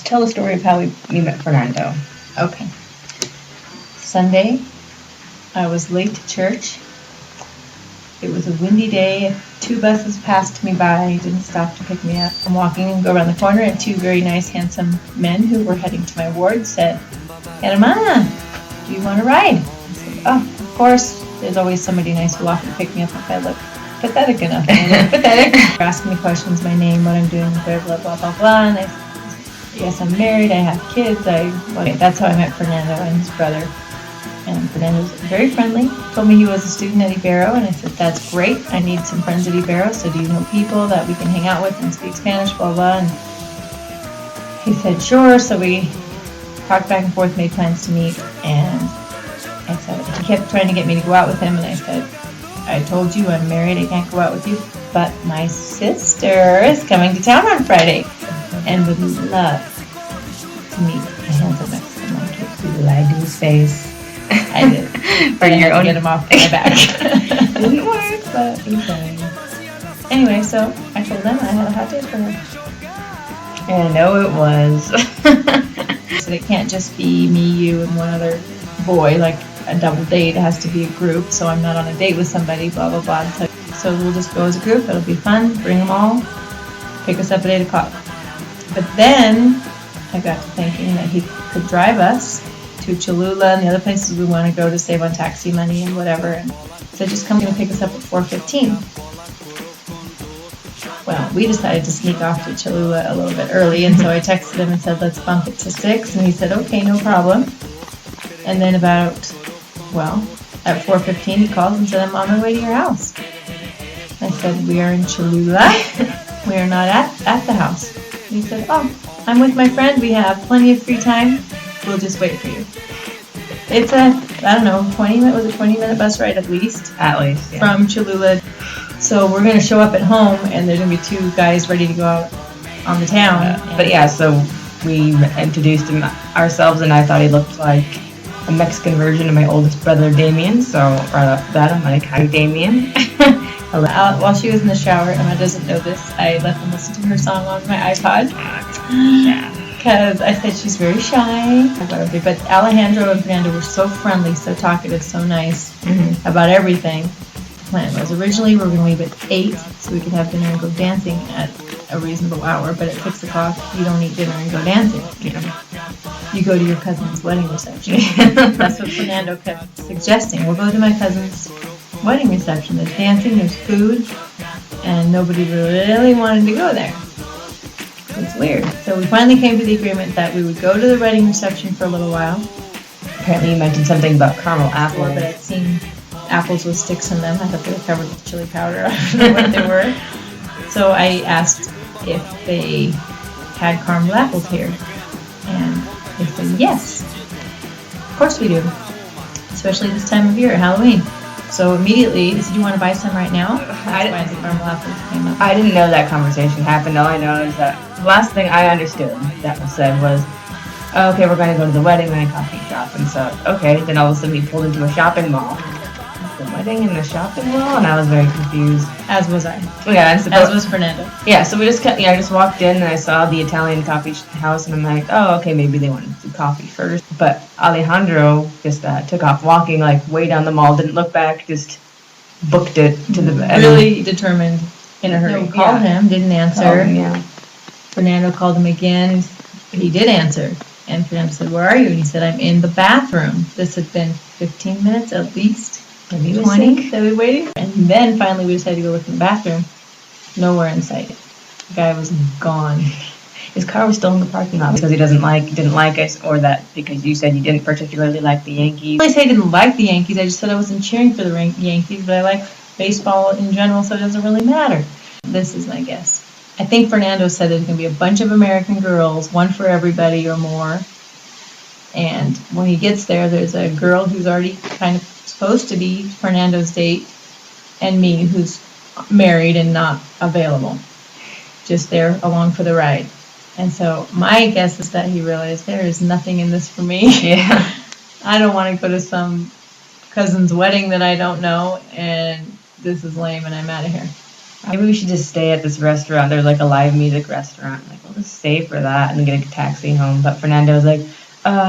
Tell the story of how we met Fernando. Okay. Sunday, I was late to church. It was a windy day. 2 buses passed me by, didn't stop to pick me up. I'm walking and go around the corner, and 2 very nice, handsome men who were heading to my ward said, "Hermana, do you want to ride?" I said, "Oh, of course." There's always somebody nice who will often pick me up if I look pathetic enough. Pathetic. They're asking me questions, my name, what I'm doing, blah, blah, blah, blah, blah. And I said, "Yes, I'm married, I have kids." That's how I met Fernando and his brother. And Fernando was very friendly. Told me he was a student at Ibero, and I said, "That's great. I need some friends at Ibero, so do you know people that we can hang out with and speak Spanish, blah, blah." And he said, "Sure." So we talked back and forth, made plans to meet, and I said, he kept trying to get me to go out with him, and I said, "I told you I'm married, I can't go out with you, but my sister is coming to town on Friday and would love to meet a handsome Mexican like you." You lied to his face. I did. For your own. Get him off my back. Didn't work, but okay. Anyway, so I told them I had a hot date for her. And I know it was. So it can't just be me, you, and one other boy, like a double date. It has to be a group, so I'm not on a date with somebody, blah, blah, blah. So we'll just go as a group. It'll be fun. Bring them all. Pick us up at 8 o'clock. But then I got to thinking that he could drive us to Cholula and the other places we want to go to save on taxi money and whatever. And so just come and pick us up at 4:15. Well, we decided to sneak off to Cholula a little bit early, and so I texted him and said, "Let's bump it to 6." And he said, "Okay, no problem." And then at 4:15 he calls and said, "I'm on my way to your house." I said, "We are in Cholula. We are not at the house." And he said, "Oh, I'm with my friend. We have plenty of free time. We'll just wait for you." It's a, 20-minute bus ride at least. At least, yeah. From Cholula. So we're going to show up at home, and there's going to be 2 guys ready to go out on the town. But yeah, so we introduced him ourselves, and I thought he looked like a Mexican version of my oldest brother, Damien. So right off the bat, I'm like, "Hi, Damien." While she was in the shower, Emma doesn't know this, I let them listen to her song on my iPod. Yeah. Because I said she's very shy. But Alejandro and Fernando were so friendly, so talkative, so nice about everything. The plan was originally we were going to leave at 8 so we could have dinner and go dancing at a reasonable hour. But at 6 o'clock, you don't eat dinner and go dancing. You go to your cousin's wedding reception. That's what Fernando kept suggesting. We'll go to my cousin's wedding reception. There's dancing, there's food, and nobody really wanted to go there. It's weird. So we finally came to the agreement that we would go to the wedding reception for a little while. Apparently you mentioned something about caramel apple. But I'd seen apples with sticks in them. I thought they were covered with chili powder. I don't know what they were. So I asked if they had caramel apples here. And they said yes. Of course we do. Especially this time of year, Halloween. So immediately, they said, "You want to buy some right now?" That's why the caramel apples came up. I didn't know that conversation happened. All I know is that the last thing I understood that was said was, "Oh, okay, we're going to go to the wedding and a coffee shop." And so, okay, then all of a sudden we pulled into a shopping mall. The wedding in the shopping mall? And I was very confused. As was I. Yeah, as was Fernando. Yeah, so we just kept, I just walked in and I saw the Italian coffee house and I'm like, oh, okay, maybe they wanted to do coffee first. But Alejandro just took off walking like way down the mall, didn't look back, just booked it to the bed. Really determined, in a hurry. Called him, didn't answer. Yeah. Fernando called him again. He did answer. And Fernando said, "Where are you?" And he said, "I'm in the bathroom." This had been 15 minutes at least. Maybe 20 that we waited. And then finally we decided to go look in the bathroom. Nowhere in sight. The guy was gone. His car was still in the parking lot because he didn't like us, or that because you said you didn't particularly like the Yankees. I didn't say I didn't like the Yankees. I just said I wasn't cheering for the Yankees, but I like baseball in general, so it doesn't really matter. This is my guess. I think Fernando said there's going to be a bunch of American girls, one for everybody or more. And when he gets there, there's a girl who's already kind of supposed to be Fernando's date, and me, who's married and not available, just there along for the ride. And so my guess is that he realized there is nothing in this for me. Yeah. I don't want to go to some cousin's wedding that I don't know, and this is lame, and I'm out of here. Maybe we should just stay at this restaurant. There's like a live music restaurant. Like, we'll just stay for that and get a taxi home. But Fernando was like,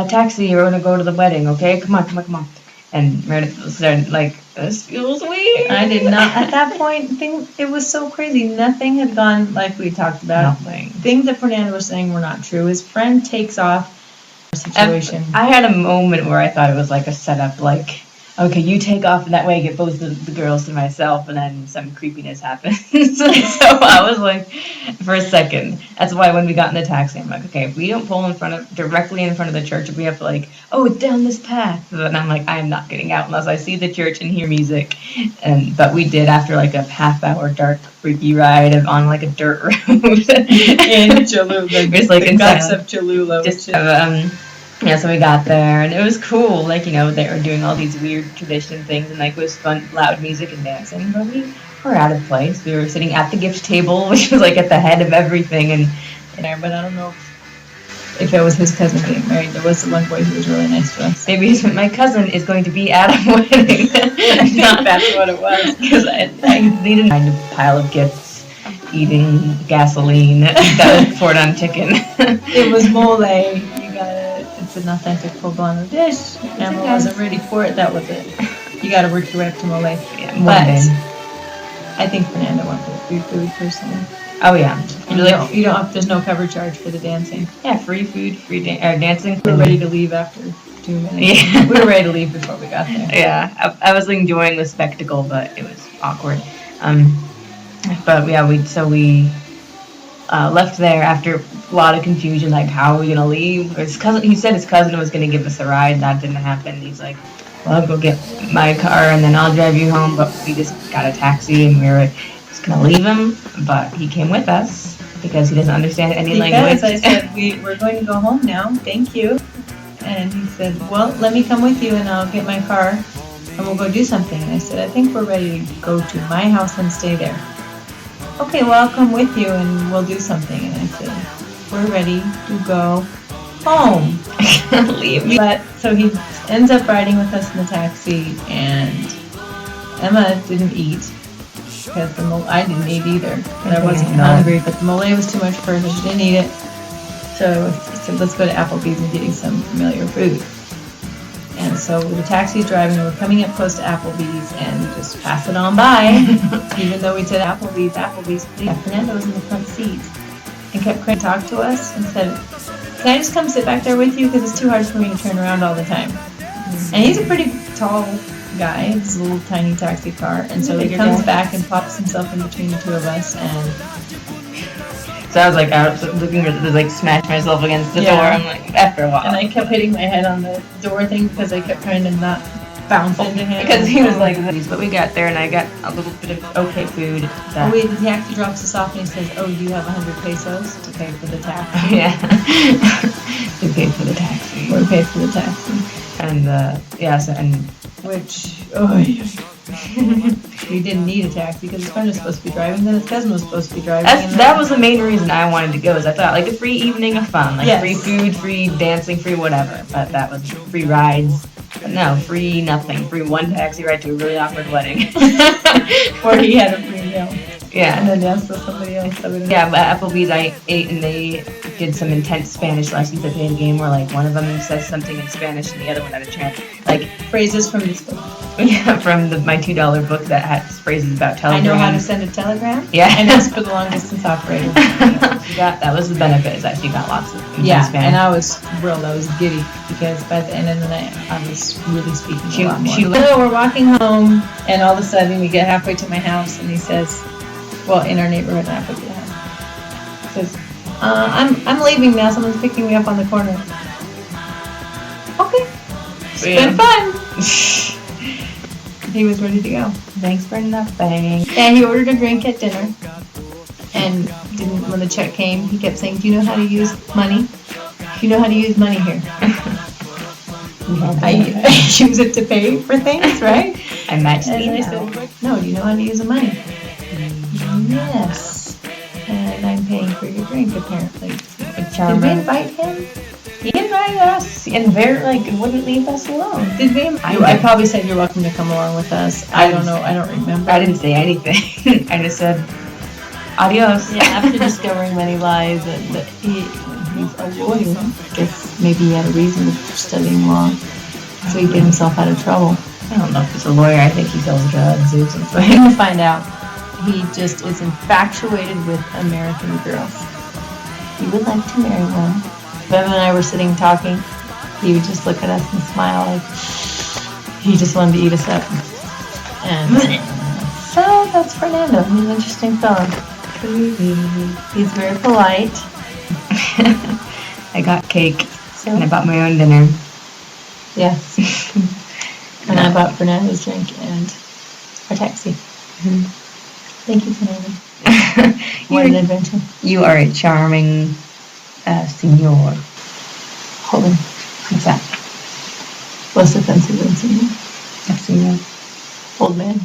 taxi, we're gonna go to the wedding, okay? Come on. And Meredith said, like, this feels weird. I did not. At that point, it was so crazy. Nothing had gone like we talked about. Nothing. Things that Fernando was saying were not true. His friend takes off a situation. I had a moment where I thought it was like a setup, like, okay, you take off, and that way I get both the girls to myself, and then some creepiness happens. So I was like, for a second, that's why when we got in the taxi, I'm like, okay, if we don't pull directly in front of the church, if we have to like, oh, it's down this path, then I'm like, I'm not getting out unless I see the church and hear music. But we did after like a half-hour dark freaky ride on like a dirt road in Cholula, just like the guts of Cholula. Yeah, so we got there, and it was cool. Like, they were doing all these weird tradition things, and like it was fun, loud music and dancing. But we were out of place. We were sitting at the gift table, which was like at the head of everything, and but I don't know if it was his cousin getting married. There was the one boy who was really nice to us. Maybe my cousin is going to be at a wedding. I think that's what it was. Because I needed kind of pile of gifts, eating gasoline that was poured on chicken. It was mole. It's an authentic poblano dish. Emma wasn't ready for it. That was it. You got to work your way up to mole. Yeah, but I think Fernando went for the free food personally. Oh yeah, you don't have, there's no cover charge for the dancing. Yeah, free food, dancing. We were ready to leave after 2 minutes. Yeah. We were ready to leave before we got there. Yeah, I was enjoying the spectacle, but it was awkward. But yeah, we left there after a lot of confusion, like, how are we gonna leave? He said his cousin was gonna give us a ride. That didn't happen. He's like, well, I'll go get my car and then I'll drive you home. But we just got a taxi and we were just gonna leave him, but he came with us because he doesn't understand any language. Because I said, we're going to go home now, thank you. And he said, well, let me come with you and I'll get my car and we'll go do something. And I said, I think we're ready to go to my house and stay there. Okay, well, I'll come with you and we'll do something. And I said, we're ready to go home. I can't leave. But so he ends up riding with us in the taxi, and Emma didn't eat because I didn't eat either. But I wasn't hungry, but the mole was too much for her, so she didn't eat it. So he said, let's go to Applebee's and get you some familiar food. And so the taxi's driving, and we're coming up close to Applebee's, and we just pass it on by, even though we said Applebee's. Yeah, Fernando was in the front seat and kept trying to talk to us and said, can I just come sit back there with you because it's too hard for me to turn around all the time. And he's a pretty tall guy. It's a little tiny taxi car, and so he comes back and pops himself in between the two of us, and so I was like, I was looking to like smash myself against the door. I'm like, after a while. And I kept hitting my head on the door thing because I kept trying to not bounce into him. Because he was like this. But we got there and I got a little bit of okay food. The taxi drops us off and he says, oh, do you have 100 pesos to pay for the taxi? Yeah. We paid for the taxi. We paid for the taxi. And, he didn't need a taxi because his friend was supposed to be driving, then his cousin was supposed to be driving. That was the main reason I wanted to go, is I thought, like, a free evening of fun, like free food, free dancing, free whatever. But that was free rides. But no, free nothing. Free one taxi ride to a really awkward wedding. Or he had a free meal. Yeah. And then danced with somebody else. Yeah, but at Applebee's I ate and they did some intense Spanish lessons. They played a game where like one of them says something in Spanish and the other one had a chant. Like phrases from this book. Yeah, from my $2 book that had phrases about telegrams. I know how to send a telegram. Yeah. And it's for the long distance operator. That was the benefit, is that she got lots of Spanish. And I was thrilled. I was giddy because by the end of the night I was really speaking a lot more. So we're walking home and all of a sudden we get halfway to my house and he says, well, in our neighborhood, I put it says, I'm leaving now. Someone's picking me up on the corner. Okay. It's been fun. He was ready to go. Thanks for nothing. And he ordered a drink at dinner. And when the check came, he kept saying, do you know how to use money? Do you know how to use money here? I use it to pay for things, right? I matched the email. I said, no, do you know how to use the money? Yes. And I'm paying for your drink, apparently. Did we invite him? He invited us and wouldn't leave us alone. Did we? I probably said you're welcome to come along with us. I don't know. I don't remember. I didn't say anything. I just said, Adios. Yeah, after discovering many lies that he's a lawyer, I guess maybe he had a reason for studying law, so he get himself out of trouble. I don't know if he's a lawyer. I think he sells drugs or something. We're gonna find out. He just is infatuated with American girls. He would like to marry one. Bev and I were sitting talking. He would just look at us and smile like he just wanted to eat us up. And so that's Fernando. He's an interesting fellow. He's very polite. I got cake So, and I bought my own dinner. yes. And I bought Fernando's drink and our taxi. Mm-hmm. Thank you, Fernando. What an adventure. You are a charming senor. Hold on. What's that? Less offensive than senor. A senor. Old man.